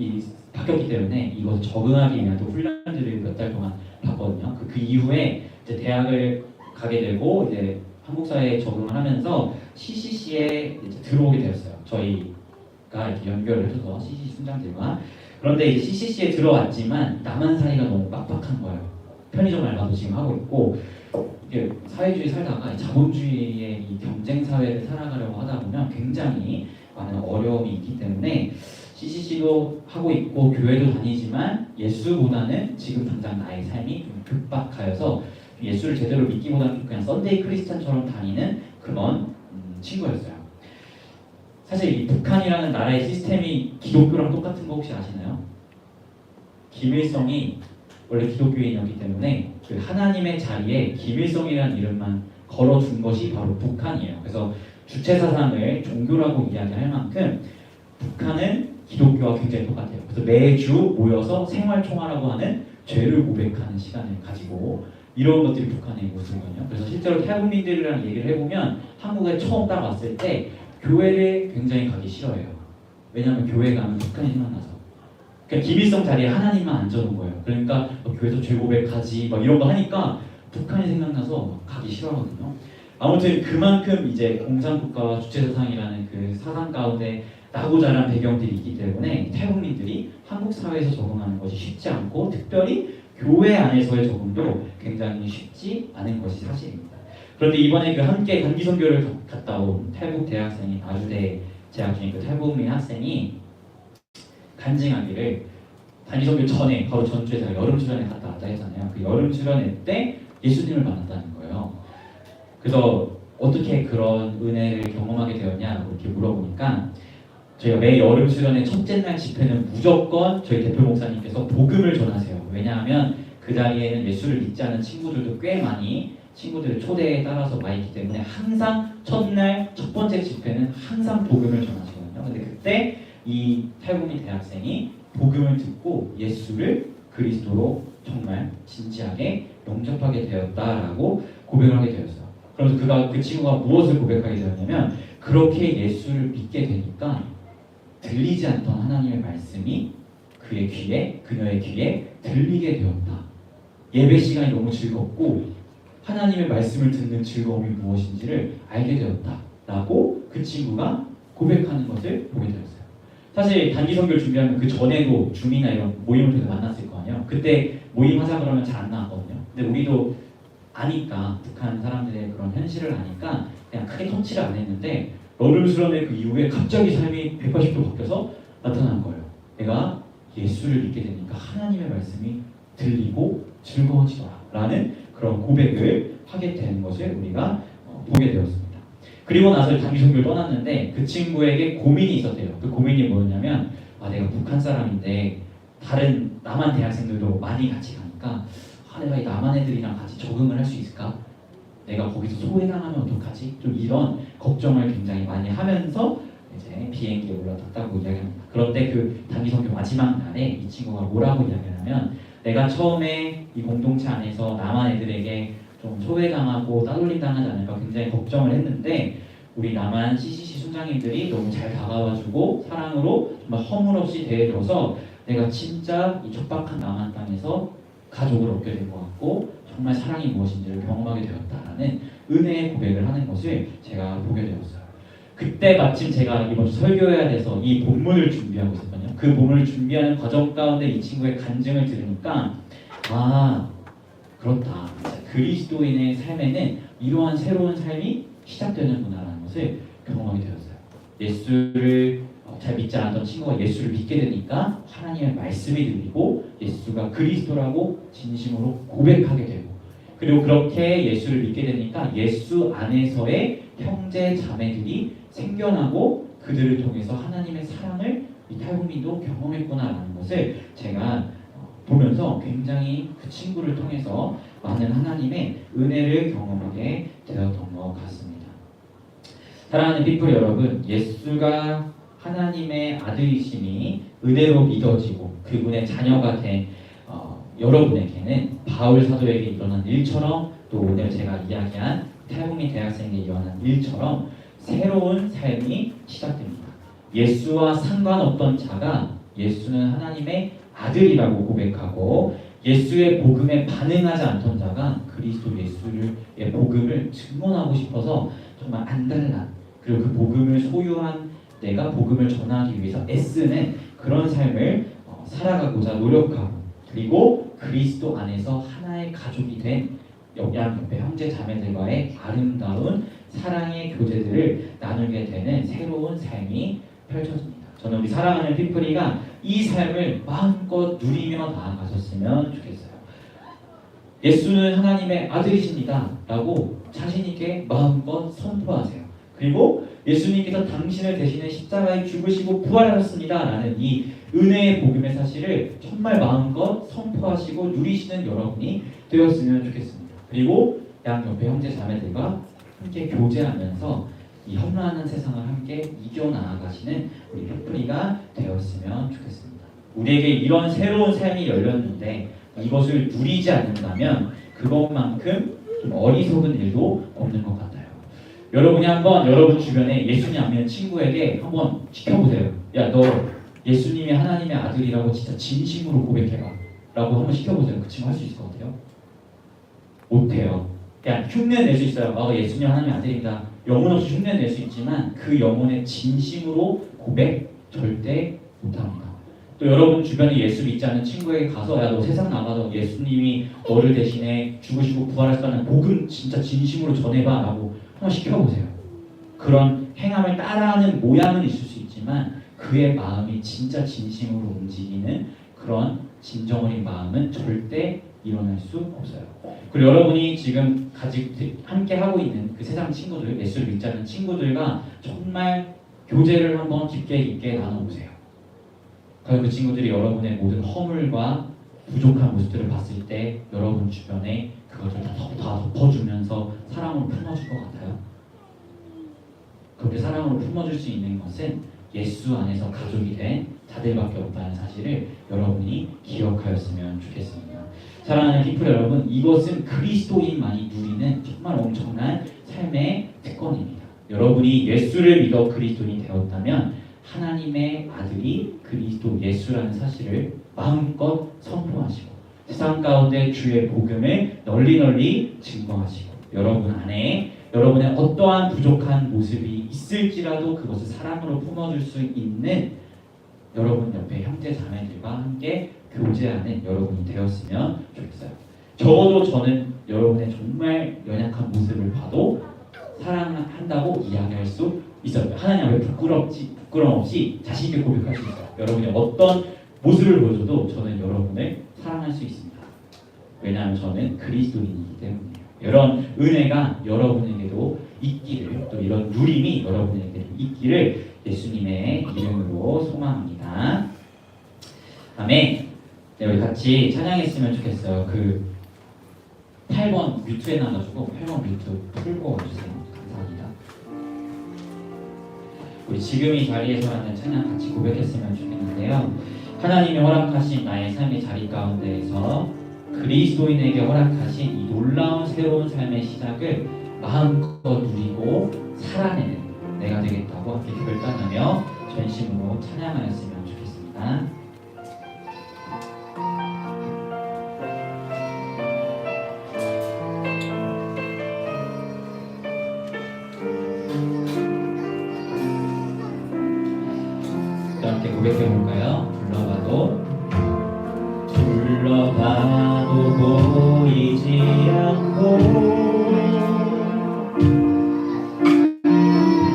바뀌었기 때문에 이것을 적응하기 위한 또 훈련들을 몇 달 동안 봤거든요. 그 이후에 이제 대학을 가게 되고 이제 한국 사회에 적응을 하면서 CCC에 이제 들어오게 되었어요. 저희가 이렇게 연결을 해줘서 CCC 순장들과. 그런데 이제 CCC에 들어왔지만 남한살이가 너무 빡빡한 거예요. 편의점 알바도 지금 하고 있고 이게 사회주의 살다가 자본주의의 이 경쟁 사회를 살아가려고 하다 보면 굉장히 많은 어려움이 있기 때문에 CCC도 하고 있고 교회도 다니지만 예수보다는 지금 당장 나의 삶이 좀 급박하여서 예수를 제대로 믿기보다는 그냥 썬데이 크리스찬처럼 다니는 그런 친구였어요. 사실 이 북한이라는 나라의 시스템이 기독교랑 똑같은 거 혹시 아시나요? 김일성이 원래 기독교인이었기 때문에 그 하나님의 자리에 김일성이라는 이름만 걸어준 것이 바로 북한이에요. 그래서 주체사상을 종교라고 이야기할 만큼 북한은 기독교와 굉장히 똑같아요. 그래서 매주 모여서 생활총화라고 하는 죄를 고백하는 시간을 가지고 이런 것들이 북한의 모습이거든요. 그래서 실제로 탈북민들이랑 얘기를 해보면 한국에 처음 딱 왔을 때 교회를 굉장히 가기 싫어해요. 왜냐하면 교회 가면 북한이 생각나서. 그러니까 김일성 자리에 하나님만 앉아놓은 거예요. 그러니까 교회에서 죄 고백하지 막 이런 거 하니까 북한이 생각나서 가기 싫어하거든요. 아무튼 그만큼 이제 공산국가와 주체사상이라는 그 사상 가운데 나고 자란 배경들이 있기 때문에 탈북민들이 한국 사회에서 적응하는 것이 쉽지 않고 특별히 교회 안에서의 적응도 굉장히 쉽지 않은 것이 사실입니다. 그런데 이번에 그 함께 단기 선교를 갔다 온 탈북 대학생이 아주대 재학 중인 그 탈북민 학생이 간증하기를 단기 선교 전에 바로 전주에 제가 여름 수련회 갔다 왔다 했잖아요. 그 여름 수련회 때 예수님을 만났다는 거예요. 그래서 어떻게 그런 은혜를 경험하게 되었냐고 이렇게 물어보니까 저희가 매 여름 수련회 첫째 날 집회는 무조건 저희 대표 목사님께서 복음을 전하세요. 왜냐하면 그 자리에는 예수를 믿지 않은 친구들도 꽤 많이 친구들의 초대에 따라서 와 있기 때문에 항상 첫날 첫 번째 집회는 항상 복음을 전하시거든요. 근데 그때 이 탈북민 대학생이 복음을 듣고 예수를 그리스도로 정말 진지하게 영접하게 되었다라고 고백을 하게 되었어요. 그러면서 그 친구가 무엇을 고백하게 되었냐면 그렇게 예수를 믿게 되니까 들리지 않던 하나님의 말씀이 그의 귀에, 그녀의 귀에 들리게 되었다. 예배 시간이 너무 즐겁고 하나님의 말씀을 듣는 즐거움이 무엇인지를 알게 되었다라고 그 친구가 고백하는 것을 보게 되었어요. 사실 단기 선교를 준비하면 그 전에도 줌이나 이런 모임을 통해서 만났을 거 아니에요. 그때 모임 하자 그러면 잘 안 나왔거든요. 근데 우리도 아니까 북한 사람들의 그런 현실을 아니까 그냥 크게 터치를 안 했는데 여름 수련회 그 이후에 갑자기 삶이 180도 바뀌어서 나타난 거예요. 내가 예수를 믿게 되니까 하나님의 말씀이 들리고 즐거워지더라라는 그런 고백을 하게 되는 것을 우리가 보게 되었습니다. 그리고 나서 단기 선교를 떠났는데 그 친구에게 고민이 있었대요. 그 고민이 뭐였냐면 내가 북한 사람인데 다른 남한 대학생들도 많이 같이 가니까 내가 이 남한 애들이랑 같이 적응을 할 수 있을까? 내가 거기서 소외당하면 어떡하지? 좀 이런 걱정을 굉장히 많이 하면서 이제 비행기에 올라탔다고 이야기합니다. 그런데 그 단기 선교 마지막 날에 이 친구가 뭐라고 이야기하냐면 내가 처음에 이 공동체 안에서 남한 애들에게 좀 소외당하고 따돌림 당하지 않을까 굉장히 걱정을 했는데 우리 남한 CCC 순장님들이 너무 잘 다가와주고 사랑으로 정말 허물없이 대해줘서 내가 진짜 이 척박한 남한 땅에서 가족을 얻게 된 것 같고 정말 사랑이 무엇인지를 경험하게 되었다라는 은혜의 고백을 하는 것을 제가 보게 되었어요. 그때 마침 제가 이번 주 설교해야 돼서 이 본문을 준비하고 있었거든요. 그 본문을 준비하는 과정 가운데 이 친구의 간증을 들으니까 그렇다. 그리스도인의 삶에는 이러한 새로운 삶이 시작되는구나라는 것을 경험하게 되었어요. 예수를 잘 믿지 않았던 친구가 예수를 믿게 되니까 하나님의 말씀이 들리고 예수가 그리스도라고 진심으로 고백하게 되고 그리고 그렇게 예수를 믿게 되니까 예수 안에서의 형제 자매들이 생겨나고 그들을 통해서 하나님의 사랑을 이 탈북민도 경험했구나라는 것을 제가 보면서 굉장히 그 친구를 통해서 많은 하나님의 은혜를 경험하게 되었던 것 같습니다. 사랑하는 피플 여러분, 예수가 하나님의 아들이심이 은혜로 믿어지고 그분의 자녀가 된 여러분에게는 바울 사도에게 일어난 일처럼 또 오늘 제가 이야기한 탈북민 대학생에게 일어난 일처럼 새로운 삶이 시작됩니다. 예수와 상관없던 자가 예수는 하나님의 아들이라고 고백하고 예수의 복음에 반응하지 않던 자가 그리스도 예수의 복음을 증언하고 싶어서 정말 안달난 그리고 그 복음을 소유한 내가 복음을 전하기 위해서 애쓰는 그런 삶을 살아가고자 노력하고 그리고 그리스도 안에서 하나의 가족이 된 양옆의 형제 자매들과의 아름다운 사랑의 교제들을 나누게 되는 새로운 삶이 펼쳐집니다. 저는 우리 사랑하는 피플이가 이 삶을 마음껏 누리며 나아가셨으면 좋겠어요. 예수는 하나님의 아들이십니다 라고 자신있게 마음껏 선포하세요. 그리고 예수님께서 당신을 대신해 십자가에 죽으시고 부활하셨습니다 라는 이 은혜의 복음의 사실을 정말 마음껏 선포하시고 누리시는 여러분이 되었으면 좋겠습니다. 그리고 양옆의 형제 자매들과 함께 교제하면서 이 험난한 세상을 함께 이겨나가시는 우리 피플이가 되었으면 좋겠습니다. 우리에게 이런 새로운 삶이 열렸는데 이것을 누리지 않는다면 그것만큼 좀 어리석은 일도 없는 것 같아요. 여러분이 한번 여러분 주변에 예수님 안 믿는 친구에게 한번 시켜보세요. 야, 너 예수님이 하나님의 아들이라고 진짜 진심으로 고백해봐 라고 한번 시켜보세요. 그 친구 할 수 있을 것 같아요? 못해요. 그냥 흉내 낼 수 있어요. 예수님 하나님의 아들입니다. 영혼 없이 흉내 낼 수 있지만 그 영혼의 진심으로 고백 절대 못합니다. 또 여러분 주변에 예수 믿지 않는 친구에게 가서 야 너 세상 나가서 예수님이 너를 대신해 죽으시고 부활하셨다는 복음 진짜 진심으로 전해봐 라고 한번 시켜보세요. 그런 행함을 따라하는 모양은 있을 수 있지만 그의 마음이 진짜 진심으로 움직이는 그런 진정 어린 마음은 절대 일어날 수 없어요. 그리고 여러분이 지금 함께 하고 있는 그 세상 친구들, 예수를 믿지 않는 친구들과 정말 교제를 한번 깊게 나눠보세요. 그럼 그 친구들이 여러분의 모든 허물과 부족한 모습들을 봤을 때 여러분 주변에 그것을 다 덮어주면서 사랑으로 품어줄 것 같아요. 그렇게 사랑으로 품어줄 수 있는 것은 예수 안에서 가족이 된 자들밖에 없다는 사실을 여러분이 기억하였으면 좋겠습니다. 사랑하는 피플 여러분, 이것은 그리스도인만이 누리는 정말 엄청난 삶의 특권입니다. 여러분이 예수를 믿어 그리스도인이 되었다면 하나님의 아들이 그리스도 예수라는 사실을 마음껏 선포하시고 세상 가운데 주의 복음을 널리 증거하시고 여러분 안에 여러분의 어떠한 부족한 모습이 있을지라도 그것을 사랑으로 품어줄 수 있는 여러분 옆에 형제 자매들과 함께 교제하는 여러분이 되었으면 좋겠어요. 적어도 저는 여러분의 정말 연약한 모습을 봐도 사랑한다고 이야기할 수 있어요. 하나님 앞에 부끄럼 없이 자신 있게 고백할 수 있어요. 여러분이 어떤 모습을 보여줘도 저는 여러분을 사랑할 수 있습니다. 왜냐하면 저는 그리스도인이기 때문이에요. 이런 은혜가 여러분에게도 있기를, 또 이런 누림이 여러분에게도 있기를 예수님의 이름으로 소망합니다. 아멘. 네, 우리 같이 찬양했으면 좋겠어요. 그 8번 뮤트에 나가지고 8번 뮤트 풀고 와주세요. 감사합니다. 우리 지금 이 자리에서 하는 찬양 같이 고백했으면 좋겠는데요. 하나님이 허락하신 나의 삶의 자리 가운데에서 그리스도인에게 허락하신 이 놀라운 새로운 삶의 시작을 마음껏 누리고 살아내는 내가 되겠다고 함께 결단하며 전심으로 찬양하였으면 좋겠습니다. 함께 고백해볼까요? 불러봐도 보이지 않고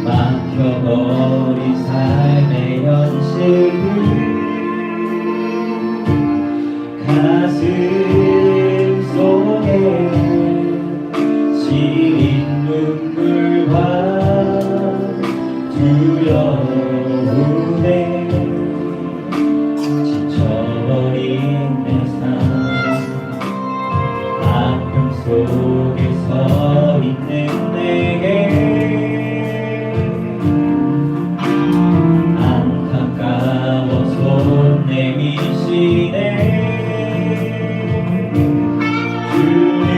막혀버린 삶의 현실을 가슴 속에 시린 눈물과 두려움에 지쳐버린 내 삶 아픔 속에 서 있는 내게 안타까워 손 내미시네 주를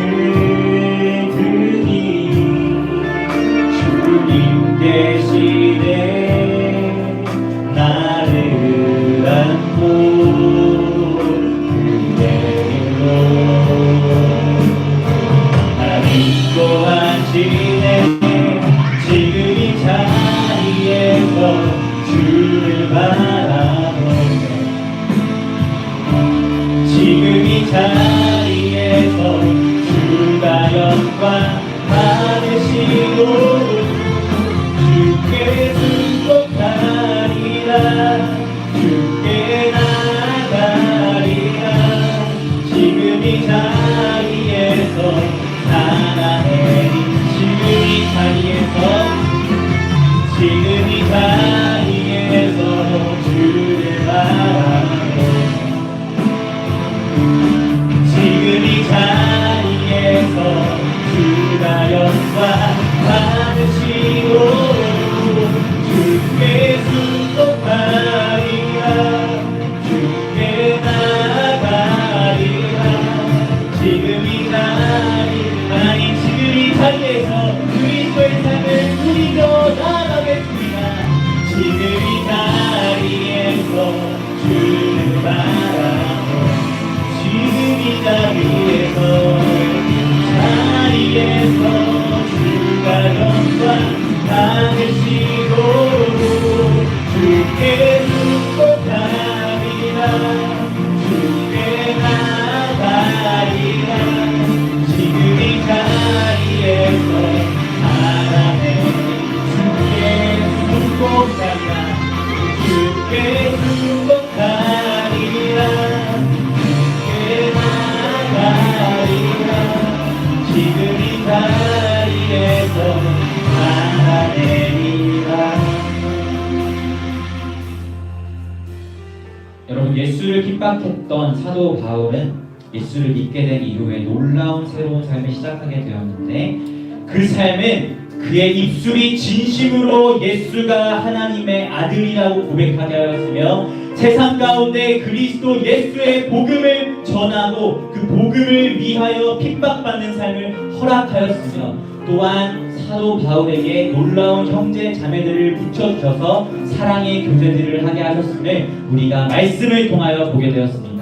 드니 주님 계시네 나를 안고 그대로 나를 인도하시네 지금 이 자리에서 주를 바라보네 지금 이 자리에서 주가 영광 받으시고 주께 승복하리라 주께 나가리라 지금 이 자리에서 살아내리 지금 이 자리에서 주를 바라보네 지금 이 자리에서 주가 영광 받으시고 주께 순복하리라 주께 나가리라 지금 이 자리 아니 지금 이 자리에서 그리스도의 삶을 누리며 나가겠습니다 지금 이 자리에서 주를 바라보 지금 이 자리에서 주가 영광 자리에서 살아내리라. 여러분, 예수를 핍박했던 사도 바울은 예수를 믿게 된 이후에 놀라운 새로운 삶을 시작하게 되었는데, 그 삶은 그의 입술이 진심으로 예수가 하나님의 아들이라고 고백하게 하였으며, 세상 가운데 그리스도 예수의 복음을 전하고 그 복음을 위하여 핍박받는 삶을 허락하였으며, 또한 사도 바울에게 놀라운 형제 자매들을 붙여주셔서 사랑의 교제들을 하게 하셨음을 우리가 말씀을 통하여 보게 되었습니다.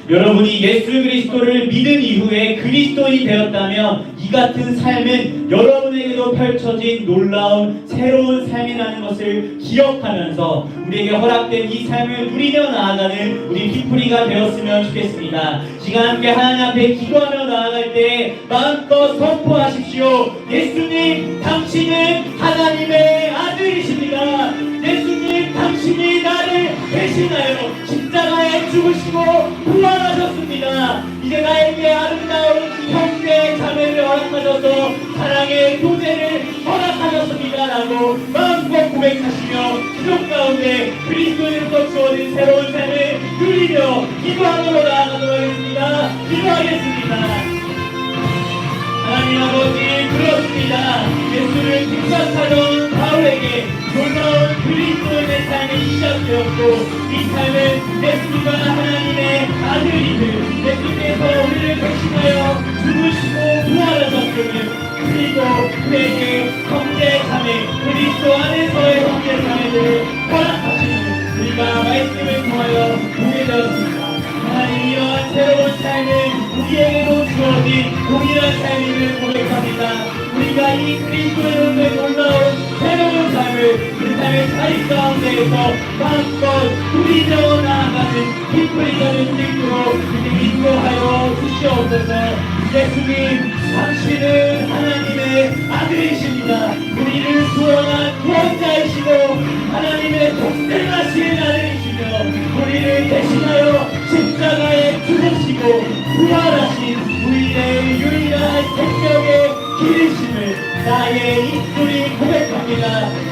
여러분이 예수 그리스도를 믿은 이후에 그리스도인이 되었다면 이 같은 삶은 여러분에게도 펼쳐진 놀라운 새로운 삶이라는 것을 기억하면서 우리에게 허락된 이 삶을 누리며 나아가는 우리 피프리가 되었으면 좋겠습니다. 시간 함께 하나님 앞에 기도하며 나아갈 때 마음껏 선포하십시오. 예수님, 당신은 하나님의 아들이십니다. 예수님, 당신이 나를 대신하여 십자가에 죽으시고 부활하셨습니다. 이제 나에게 아름다운 형제 자매를 허락하셔서 사랑의 교제를 허락하셨습니다 라고 마음껏 고백하시며 기도 가운데 그리스도인으로서 주어진 새로운 삶을 누리며 기도하며 나아가도록 하겠습니다. 기도하겠습니다. 하나님 아버지, 그렇습니다. 예수를 핍박하던 바울에게 놀라운 그리스도인의 삶이 시작되었고, 이 삶은 예수가 하나님의 아들이듯 예수께서 우리를 대신하여 죽으시고 부활하셨음을, 그리고 그에게 형제 자매, 그리스도 안에서의 형제 자매들을 허락하시는 우리가 말씀을 통하여 보게 되었습니다. 하나님, 이러한 새로운 삶은 우리에게도 주어진 동일한 삶임을 고백합니다. 우리가 이 그리스도의 놀라운 새로운 삶을 그 삶의 자리 가운데에서 마음껏 누리며 나아가는 피프리가 될 수 있도록 인도하여 주시옵소서. 예수님, 당신은 하나님의 아들이십니다. 우리를 구원한 구원자이시고 하나님의 독생하신 아들이시며 우리를 대신하여 십자가에 죽으시고 부활하신 우리의 유일한 생명의 길이심을 나의 입술이 고백합니다.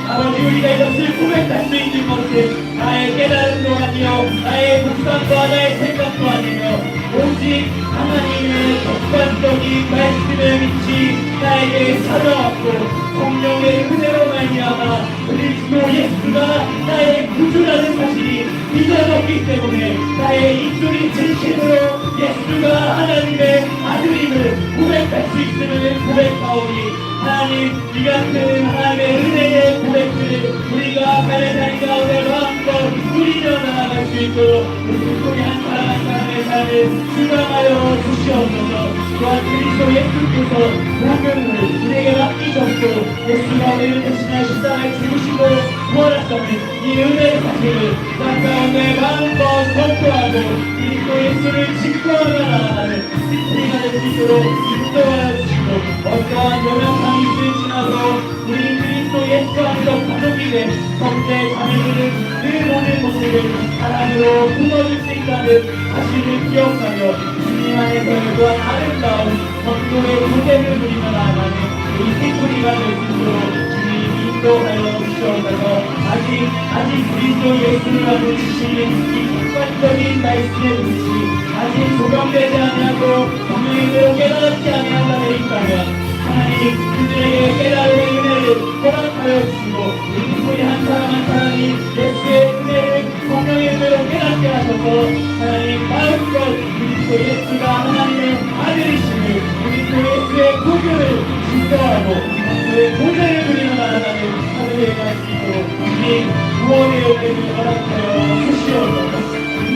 아버지, 우리가 이것을 고백할 수 있는 것은 나의 깨달음도 아니요 나의 묵상과 나의 생각도 아니며 오직 하나님의 객관적인 말씀의 빛이 나에게 찾아왔고 성령의 은혜로 말미암아 그리스도 예수가 나의 구주라는 사실이 믿어졌기 때문에 나의 입술이 진심으로 예수가 하나님의 아들임을 고백할 수 있음을 고백하오니, 하나님, 이 같은 하나님의 은혜의 고백들을 우리가 삶의 자리 가운데 마음껏 누리며 나아갈 수 있도록 우리 한 사람 한 사람의 삶을 주장하여 주시옵소서. 또한 그리스도 예수께서 복음을 우리에게 맡기셨고 예수가 우리를 대신하여 십자가에 죽으시고 부활하셨는 이 은혜의 사실을 삶 가운데 마음껏 선포하고 그리스도 예수를 직구하며 나아가는 피프리가 될 수 있도록 인도하여 주시고, 어떠한 요명함이 있을지라도 우리 그리스도 예수 안에서 가족이 된 형제 자매들은 그 모든 모습을 사랑으로 품어줄 수 있다는 사실을 기억하며 주님 안에서 또한 아름다운 성도의 교제를 누리며 나아가는 우리 피프리가 될 수 있도록 주님 인도하여 주시옵소서. 아직 그리스도 예수를 알고 주시는 이 객관적인 말씀의 빛이 아직 조명되지 아니하고 성령으로 깨닫지 아니한다면 있다면 하나님, 그들에게 깨달음의 은혜를 허락하여 주시고 우리 한 사람 한 사람이 예수의 은혜를 성령의 은혜로 깨닫게 하셔서 하나님, 마음껏 그리스도 예수가 하나님의 아들이심을 그리스도 예수의 복음을 증거하고 그의 보좌를 누리며 나아가는 하늘에 갈 수 있도록 주님 구원의 은혜를 허락하여 주시옵소서.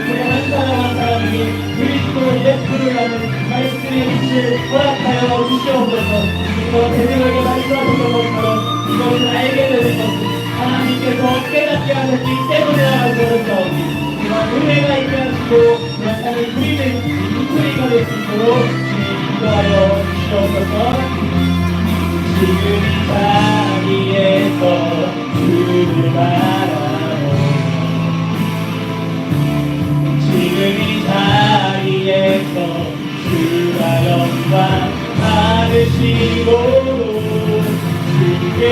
우리 한 사람 한 사람이 그리스도 예수를 아는 말씀의 빛을 허락하여 주시옵소서. 이거 대들에게 말씀하셨던 것처럼 이것을 알게 되는 것은 하나님께서 깨닫게 하셨기 때문이라고 그러셨사오니 이런 은혜가 있게 하시고 그런 삶을 누리는 피프리가 될 수 있도록 주님 인도하여 주시옵소서. 지금 이 자리에서 주를 바라보 지금 이 자리에서 주가 영광 받으시 받으시고 주께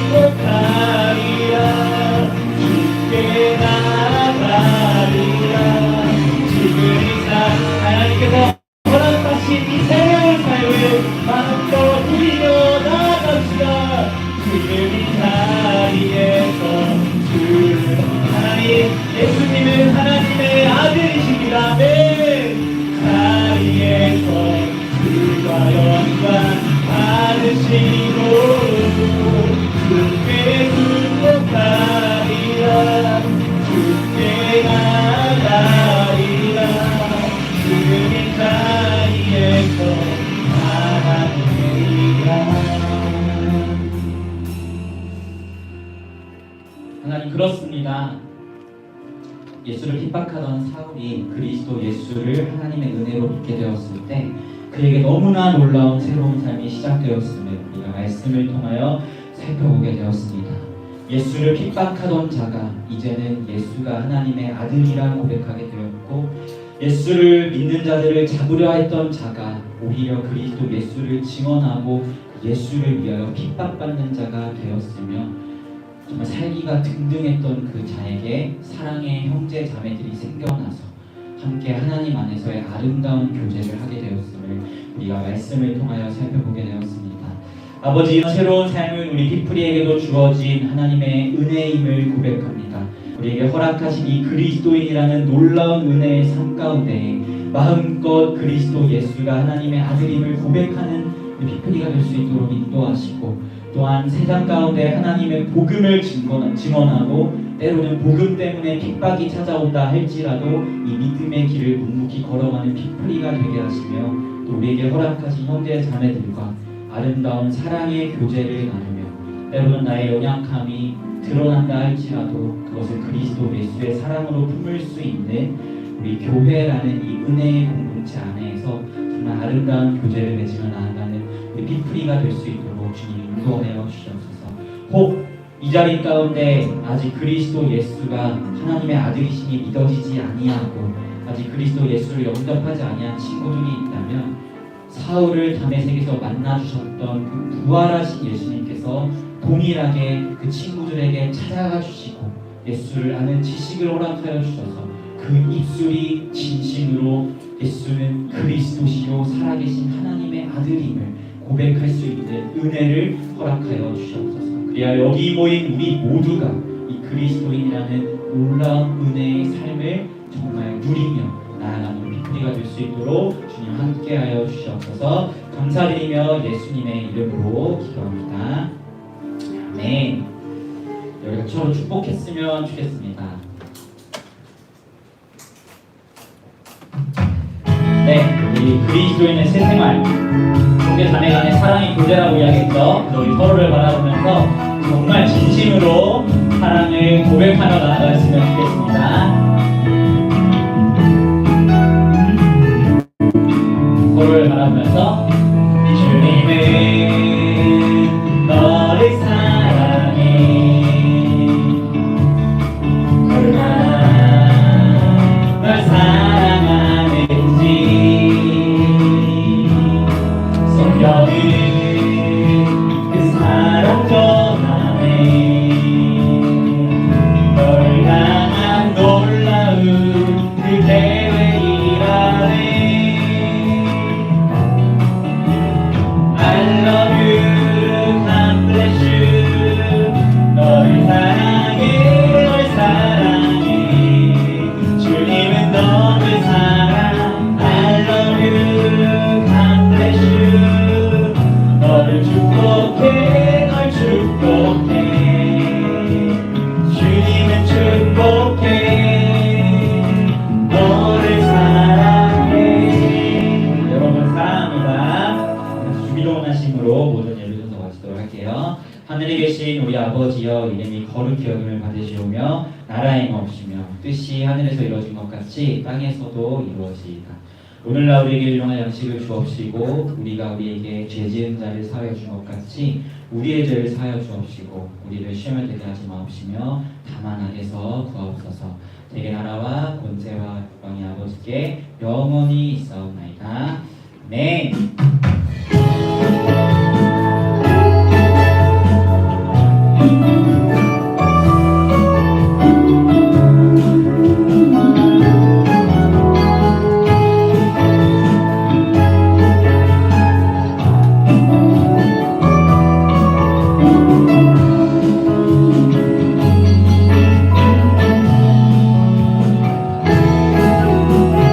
축복하리라 주께 나아가리라 지금 이 하나님께서 허락하신 이 새로운 삶을 마음껏 누리며 나아갑시다. 지금 이 자리에서 주 하나님 예수님은 하나님의 아들이십니다. 네 자리에서 주가 영광 받으시고 주께 축복하리라 주께 나아가리라 지금 이 자리에서 하나님이라. 하나님 그렇습니다. 예수를 핍박하던 사울이 그리스도 예수를 하나님의 은혜로 믿게 되었을 때 그에게 너무나 놀라운 새로운 삶이 시작되었음을 우리가 말씀을 통하여 살펴보게 되었습니다. 예수를 핍박하던 자가 이제는 예수가 하나님의 아들이라 고백하게 되었고 예수를 믿는 자들을 잡으려 했던 자가 오히려 그리스도 예수를 증언하고 예수를 위하여 핍박받는 자가 되었으며 정말 살기가 등등했던 그 자에게 사랑의 형제 자매들이 생겨나서 함께 하나님 안에서의 아름다운 교제를 하게 되었음을 우리가 말씀을 통하여 살펴보게 되었습니다. 아버지, 새로운 삶은 우리 피프리에게도 주어진 하나님의 은혜임을 고백합니다. 우리에게 허락하신 이 그리스도인이라는 놀라운 은혜의 삶 가운데 마음껏 그리스도 예수가 하나님의 아들임을 고백하는 우리 피프리가 될 수 있도록 인도하시고 또한 세상 가운데 하나님의 복음을 증언하고 때로는 복음 때문에 핍박이 찾아온다 할지라도 이 믿음의 길을 묵묵히 걸어가는 피프리가 되게 하시며 또 우리에게 허락하신 형제 자매들과 아름다운 사랑의 교제를 나누며 때로는 나의 연약함이 드러난다 할지라도 그것을 그리스도 예수의 사랑으로 품을 수 있는 우리 교회라는 이 은혜의 공동체 안에서 정말 아름다운 교제를 맺으며 나아가는 우리 피프리가 될 수 있도록 주님 인도하여 주시옵소서. 혹 이 자리 가운데 아직 그리스도 예수가 하나님의 아들이시니 믿어지지 아니하고 아직 그리스도 예수를 영접하지 아니한 친구들이 있다면 사울을 다메섹에서 만나주셨던 그 부활하신 예수님께서 동일하게 그 친구들에게 찾아가 주시고 예수를 아는 지식을 허락하여 주셔서 그 입술이 진심으로 예수는 그리스도시요 살아계신 하나님의 아들임을 고백할 수 있는 은혜를 허락하여 주시옵소서. 그래야 여기 모인 우리 모두가 이 그리스도인이라는 놀라운 은혜의 삶을 정말 누리며 나아가는 피프리가 될 수 있도록 주님 함께하여 주시옵소서. 감사드리며 예수님의 이름으로 기도합니다. 아멘. 여기가 서로 축복했으면 좋겠습니다. 네, 우리 그리스도인의 새 생활, 형제 자매 간의 사랑의 교제라고 이야기했죠. 우리 서로를 바라보면서 정말 진심으로 사랑을 고백하며 나아갔으면 좋겠습니다. 서로를 바라보면서 주님은 너를 사랑해 얼마나 널 사랑하는지 성경은 그 사랑 전하네 널 향한 놀라운 그 계획이라네 I love you, God bless you 너를 사랑해 널 사랑해 주님은 너를 사랑 I love you, God bless you 너를 축복해 널 축복해 주님은 축복해 너를 사랑해 여러분 사랑합니다. 주기도원하심으로 모든 예를 들어서 마치도록 할게요. 하늘에 계신 우리 아버지여 이름이 거룩히 여김을 받으시오며 나라의 없으며 뜻이 하늘에서 이루어진 것 같이 땅에서도 이루어지이다. 오늘날 우리에게 일용할 양식을 주옵시고 우리가 우리에게 죄 지은 자를 사하여 준 것 같이 우리의 죄를 사하여 주옵시고 우리를 시험에 들게 하지 마옵시며 다만 악에서 구하옵소서. 대개 나라와 권세와 영광이 아버지께 영원히 있사옵나이다. 아멘. 감사합니다.